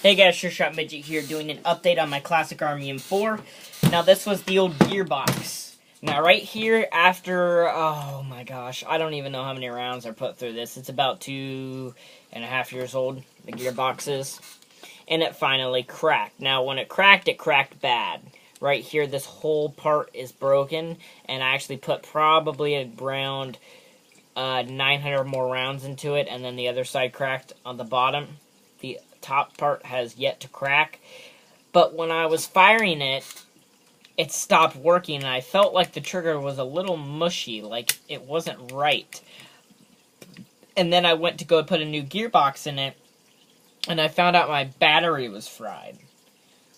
Hey guys, Sure Shot Midget here doing an update on my classic Army M4. Now this was the old gearbox. Now right here after, oh my gosh, I don't even know how many rounds are put through this. It's about 2.5 years old, the gearbox is. And it finally cracked. Now when it cracked bad. Right here, this whole part is broken. And I actually put probably around 900 more rounds into it. And then the other side cracked on the bottom. The top part has yet to crack, but when I was firing it, it stopped working, and I felt like the trigger was a little mushy, like it wasn't right. And then I went to go put a new gearbox in it, and I found out my battery was fried.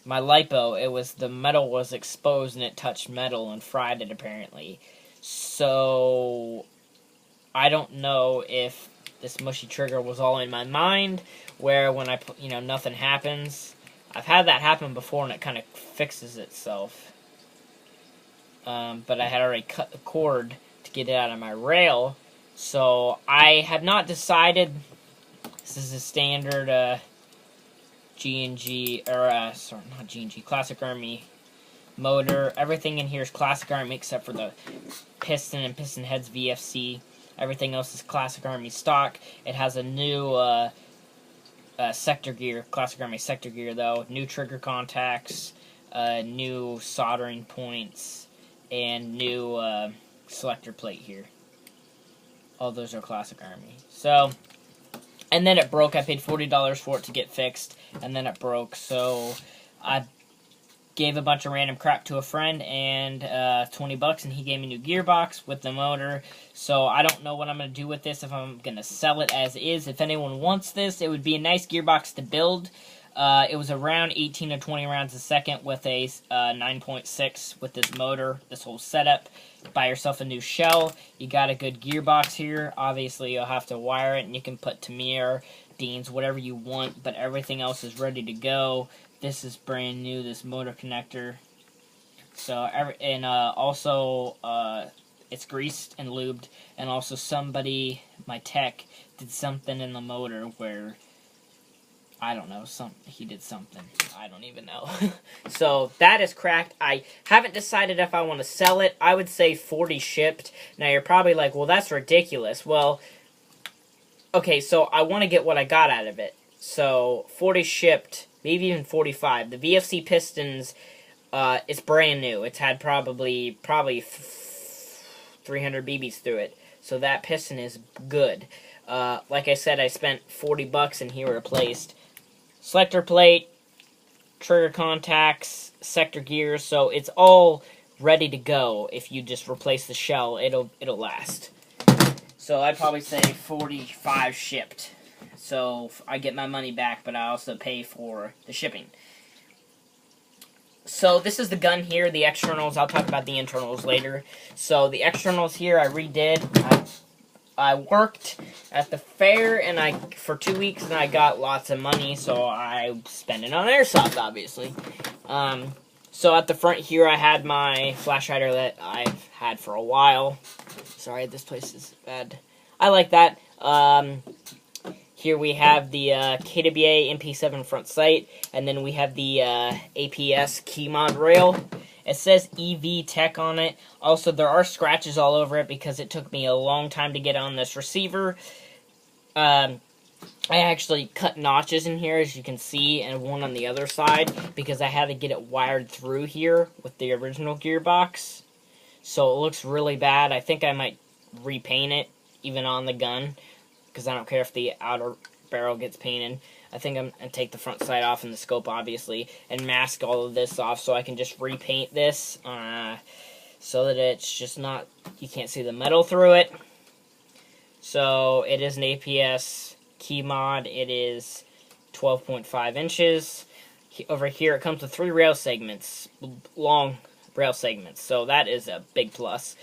My LiPo, the metal was exposed, and it touched metal and fried it, apparently. So, I don't know if this mushy trigger was all in my mind, where when I put, nothing happens. I've had that happen before and it kind of fixes itself. But I had already cut the cord to get it out of my rail, so I have not decided. This is a standard G&G, sorry, not G&G, Classic Army motor. Everything in here is Classic Army except for the piston and piston heads VFC. Everything else is Classic Army stock. It has a new sector gear, Classic Army sector gear though, new trigger contacts, new soldering points, and new selector plate here. All those are Classic Army. So, and then it broke. I paid $40 for it to get fixed, and then it broke. So I gave a bunch of random crap to a friend, and $20, and he gave me a new gearbox with the motor. So I don't know what I'm going to do with this, if I'm going to sell it as is. If anyone wants this, it would be a nice gearbox to build. It was around 18 to 20 rounds a second with a 9.6 with this motor, this whole setup. Buy yourself a new shell. You got a good gearbox here. Obviously, you'll have to wire it, and you can put Tamiya, Deans, whatever you want, but everything else is ready to go. This is brand new, this motor connector. So, also, it's greased and lubed. And also somebody, my tech, did something in the motor where, I don't know, he did something. I don't even know. So, that is cracked. I haven't decided if I want to sell it. I would say 40 shipped. Now, you're probably like, well, that's ridiculous. Well, okay, so I want to get what I got out of it. So, 40 shipped. Maybe even 45. The VFC pistons, it's brand new. It's had probably 300 BBs through it. So that piston is good. Like I said, I spent $40 and he replaced selector plate, trigger contacts, sector gears. So it's all ready to go. If you just replace the shell, it'll last. So I'd probably say 45 shipped. So I get my money back, but I also pay for the shipping. So this is the gun here, the externals. I'll talk about the internals later. So the externals here I redid. I worked at the fair and for 2 weeks and I got lots of money, so I spent it on airsoft, obviously. So at the front here I had my flash hider that I've had for a while. Sorry, this place is bad. I like that. Here we have the KWA MP7 front sight, and then we have the APS key mod rail. It says EV Tech on it. Also, there are scratches all over it because it took me a long time to get on this receiver. I actually cut notches in here, as you can see, and one on the other side, because I had to get it wired through here with the original gearbox. So it looks really bad. I think I might repaint it, even on the gun, because I don't care if the outer barrel gets painted. I think I'm going to take the front sight off and the scope, obviously, and mask all of this off so I can just repaint this so that it's just not, you can't see the metal through it. So it is an APS key mod. It is 12.5 inches. Over here it comes with 3 rail segments, long rail segments, so that is a big plus.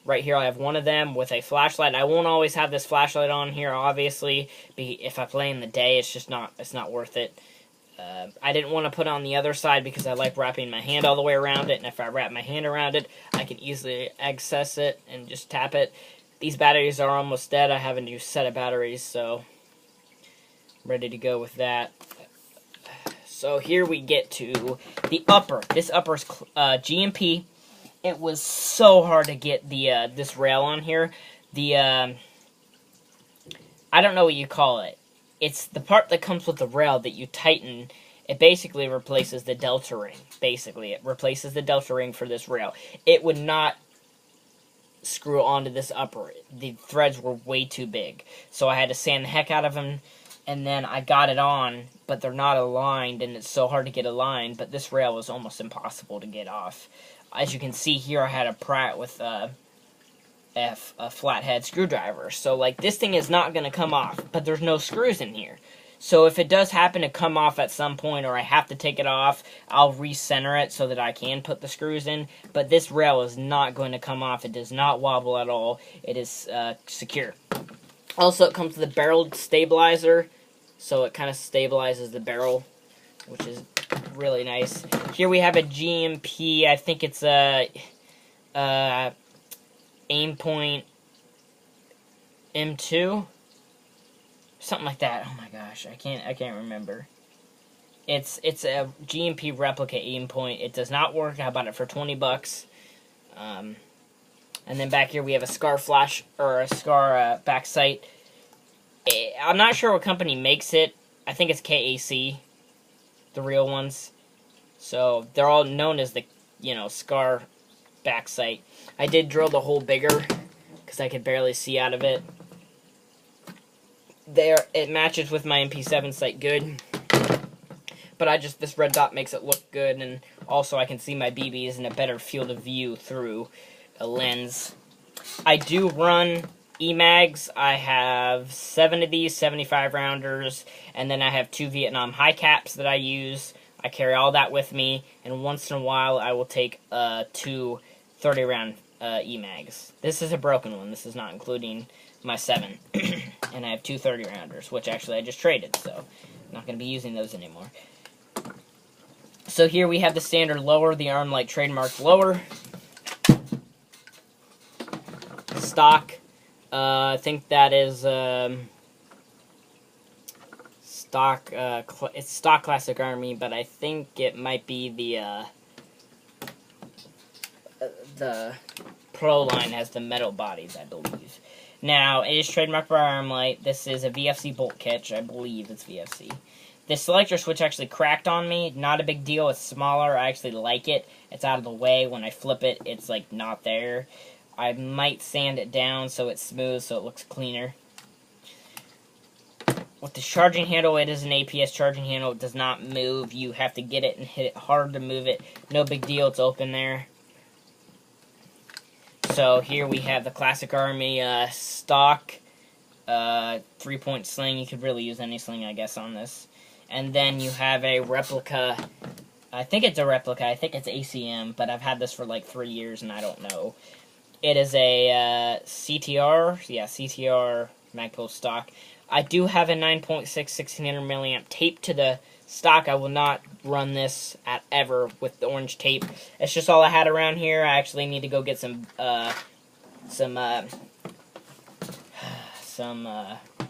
Right here I have one of them with a flashlight. I won't always have this flashlight on here, obviously. If I play in the day, it's not worth it. I didn't want to put on the other side because I like wrapping my hand all the way around it, and if I wrap my hand around it, I can easily access it and just tap it. These batteries are almost dead. I have a new set of batteries, so I'm ready to go with that. So here we get to the upper. This upper is GMP. It was so hard to get the this rail on here. The I don't know what you call it. It's the part that comes with the rail that you tighten. It basically replaces the delta ring. Basically, it replaces the delta ring for this rail. It would not screw onto this upper. The threads were way too big, so I had to sand the heck out of them. And then I got it on, but they're not aligned, and it's so hard to get aligned. But this rail was almost impossible to get off. As you can see here, I had a Pratt with a flathead screwdriver. So, like, this thing is not going to come off, but there's no screws in here. So if it does happen to come off at some point, or I have to take it off, I'll recenter it so that I can put the screws in. But this rail is not going to come off. It does not wobble at all. It is secure. Also, it comes with a barrel stabilizer, so it kind of stabilizes the barrel, which is really nice. Here we have a GMP. I think it's a Aimpoint M2, something like that. Oh my gosh, I can't remember. It's a GMP replica Aimpoint. It does not work. I bought it for $20. And then back here we have a Scar flash, or a Scar back sight. I'm not sure what company makes it. I think it's KAC, the real ones. So they're all known as the, Scar back sight. I did drill the hole bigger because I could barely see out of it. It matches with my MP7 sight good. But this red dot makes it look good, and also I can see my BBs in a better field of view through a lens. I do run E-mags. I have 7 of these 75 rounders, and then I have 2 Vietnam high caps that I use. I carry all that with me, and once in a while I will take 2 30 round E-mags. This is a broken one. This is not including my 7. And I have 2 30 rounders, which actually I just traded, so I'm not going to be using those anymore. So here we have the standard lower, the Armalite trademark lower. Stock. I think that is stock. It's stock Classic Army, but I think it might be the Pro line has the metal bodies, I believe. Now, it is trademarked by Armalite. This is a VFC bolt catch. I believe it's VFC. This selector switch actually cracked on me. Not a big deal. It's smaller. I actually like it. It's out of the way. When I flip it, it's like not there. I might sand it down so it's smooth, so it looks cleaner. With the charging handle, it is an APS charging handle. It does not move. You have to get it and hit it hard to move it. No big deal. It's open there. So here we have the Classic Army stock 3-point sling. You could really use any sling, I guess, on this. And then you have a replica. I think it's a replica. I think it's ACM, but I've had this for like 3 years and I don't know. It is a CTR. Yeah, CTR Magpul stock. I do have a 9.6 1600 milliamp tape to the stock. I will not run this ever with the orange tape. It's just all I had around here. I actually need to go get some oh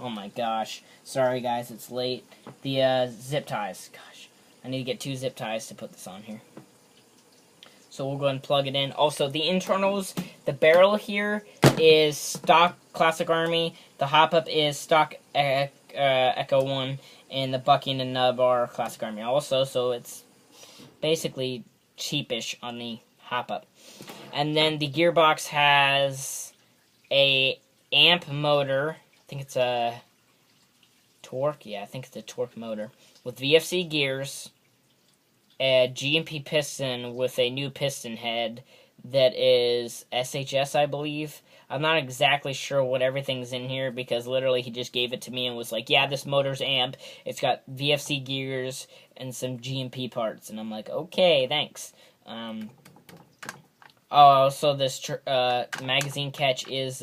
my gosh. Sorry guys, it's late. The zip ties. Gosh, I need to get 2 zip ties to put this on here. So we'll go ahead and plug it in. Also, the internals, the barrel here is stock Classic Army. The hop-up is stock Echo 1. And the bucking and nub are Classic Army also. So it's basically cheapish on the hop-up. And then the gearbox has a amp motor. I think it's a torque. Yeah, I think it's a torque motor. With VFC gears. A GMP piston with a new piston head that is SHS, I believe. I'm not exactly sure what everything's in here because literally he just gave it to me and was like, yeah, this motor's amp. It's got VFC gears and some GMP parts. And I'm like, okay, thanks. So this magazine catch is,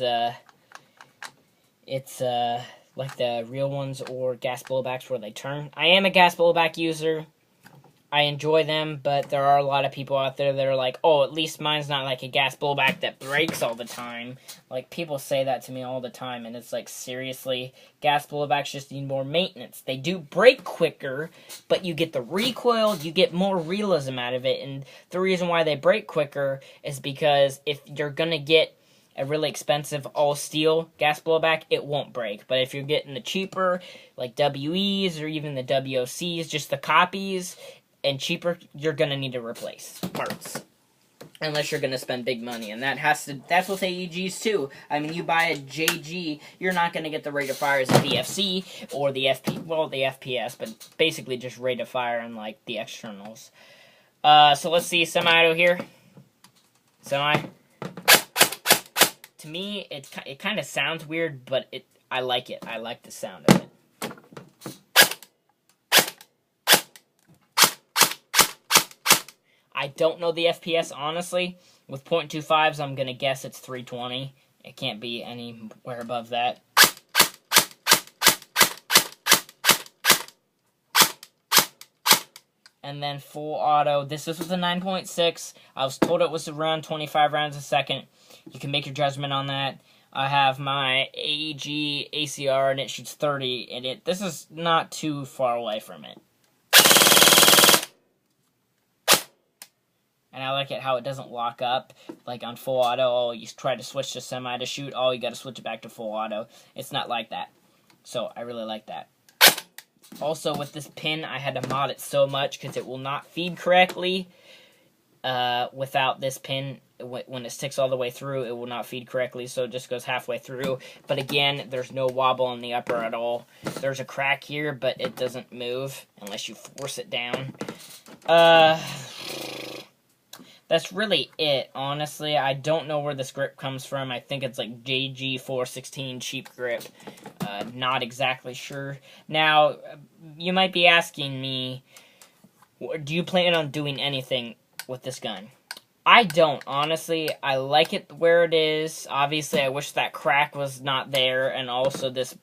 it's like the real ones or gas blowbacks where they turn. I am a gas blowback user. I enjoy them, but there are a lot of people out there that are like, oh, at least mine's not like a gas blowback that breaks all the time. Like, people say that to me all the time, and it's like, seriously, gas blowbacks just need more maintenance. They do break quicker, but you get the recoil, you get more realism out of it, and the reason why they break quicker is because if you're gonna get a really expensive all-steel gas blowback, it won't break. But if you're getting the cheaper, like WEs or even the WOCs, just the copies, and cheaper, you're going to need to replace parts. Unless you're going to spend big money. And that's with AEGs too. I mean, you buy a JG, you're not going to get the rate of fire as a VFC or the the FPS, but basically just rate of fire and like the externals. So let's see, semi-auto here. Semi. To me, it kind of sounds weird, but I like it. I like the sound of it. I don't know the FPS, honestly. With .25s, I'm going to guess it's 320. It can't be anywhere above that. And then full auto. This is with a 9.6. I was told it was around 25 rounds a second. You can make your judgment on that. I have my AEG ACR, and it shoots 30. And this is not too far away from it. And I like it how it doesn't lock up. Like on full auto, oh, you try to switch to semi to shoot, oh, you got to switch it back to full auto. It's not like that. So I really like that. Also, with this pin, I had to mod it so much because it will not feed correctly without this pin. When it sticks all the way through, it will not feed correctly, so it just goes halfway through. But again, there's no wobble on the upper at all. There's a crack here, but it doesn't move unless you force it down. That's really it, honestly. I don't know where this grip comes from. I think it's like JG416 cheap grip. Not exactly sure. Now, you might be asking me, do you plan on doing anything with this gun? I don't, honestly. I like it where it is. Obviously, I wish that crack was not there, and also this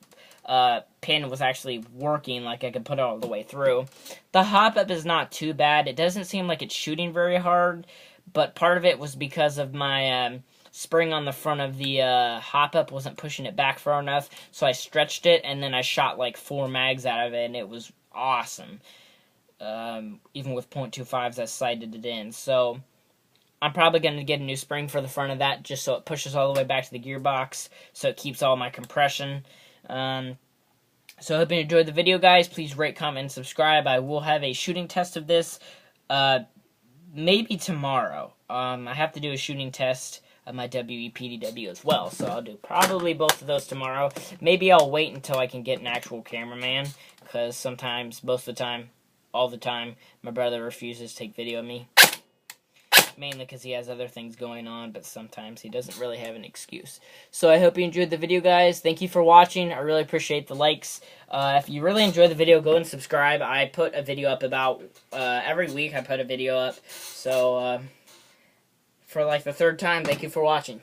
pin was actually working, like I could put it all the way through. The hop-up is not too bad. It doesn't seem like it's shooting very hard, but part of it was because of my spring on the front of the hop-up wasn't pushing it back far enough, so I stretched it, and then I shot like 4 mags out of it, and it was awesome. Even with .25s, I sighted it in. So I'm probably going to get a new spring for the front of that, just so it pushes all the way back to the gearbox, so it keeps all my compression. So I hope you enjoyed the video, guys. Please rate, comment, and subscribe. I will have a shooting test of this maybe tomorrow. I have to do a shooting test of my WEPDW as well, so I'll do probably both of those tomorrow. Maybe I'll wait until I can get an actual cameraman, because sometimes, most of the time, all the time, my brother refuses to take video of me. Mainly because he has other things going on, but sometimes he doesn't really have an excuse. So I hope you enjoyed the video, guys. Thank you for watching. I really appreciate the likes. If you really enjoyed the video, go and subscribe. I put a video up about every week. I put a video up. So for like the 3rd time, thank you for watching.